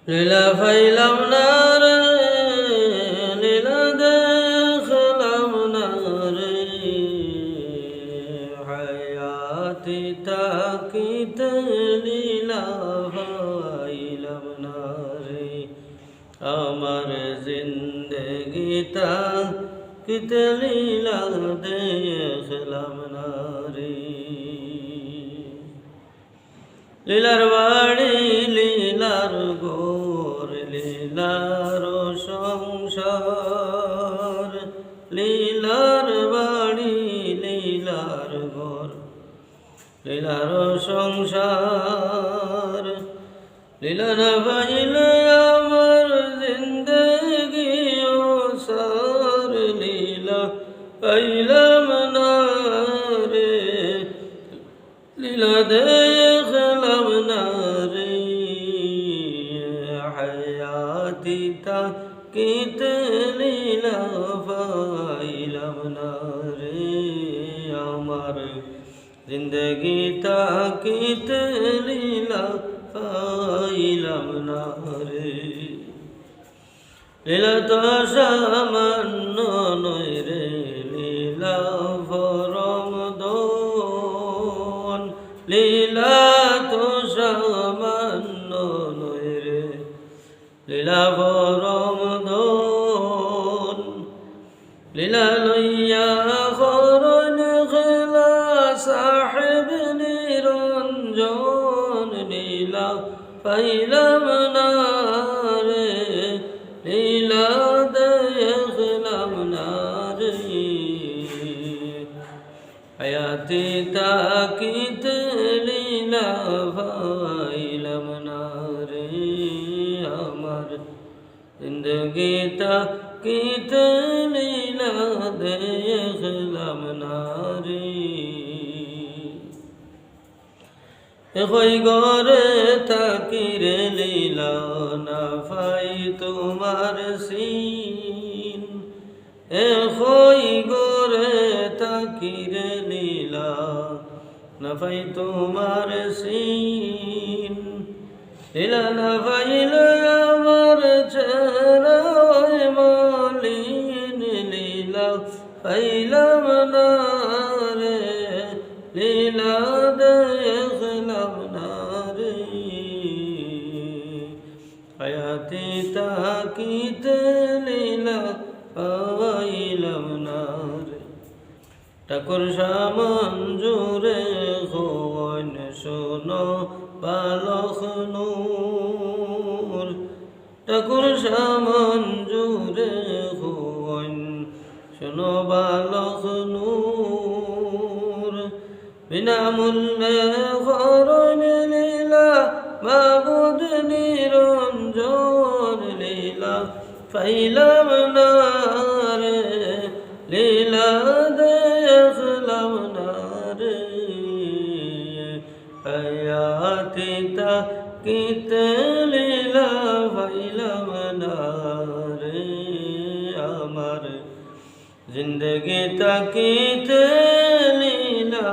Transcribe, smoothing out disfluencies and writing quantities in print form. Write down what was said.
লীলা ফাইলাম না রে, লীলা দেখলাম না রে, হায়াতি তাকিতে লীলা ফাইলাম না রে, আমার জিন্দগি তাকিতে লীলা দেখলাম না রে। লীলার বাড়ি লীলার ঘর, লীলার সংসার, লীলার বাড়ি লীলার ঘর, লীলার সংসার, লীলা না পাইলে আমার জিন্দগি ওসার, লীলা পাইলাম না রে, লীলা দেখলাম না রে, হায়াতি তাকিতে লীলা পাইলাম না রে, আমার জিন্দগি তাকিতে লীলা পাইলাম না রে। লীলা তো সামান্য নয় রে, লীলা পরম দন, লীলা তো সামান্য নয় রে, লীলা পরম দন, লীলা লইয়া করন খেলা সাহেব নিরঞ্জন, লীলা পাইলাম না রে, লীলা দেখলাম না রে, হায়াতি তাকিতে লীলা পাইলাম না রে, আমার জিন্দগি তাকিতে লীলা দেখলাম না রে। কই গরে তাকিরে লীলা না পাই তোমার সিন, কই গরে তাকিরে লীলা না পাই তোমার সিন, লীলা না পাইলে আমার চেহারা মলিন, লীলা পাইলাম না রে, লীলা দেখলাম না রে, হায়াতি তাকিতে লীলা পাইলাম না রে। ঠাকুর সামন জুড়ে হন শোনো বালক নূর, ঠাকুর সামন জুড়ে হন শোনো বালক নূর, বিনামূল্যে করণ লীলা মাবুদ নিরঞ্জন, লীলা পাইলাম না রে, লীলা দেখলাম না রে, হায়াতি তাকিতে লীলা পাইলাম না রে, আমার জিন্দগি তাকিতে লীলা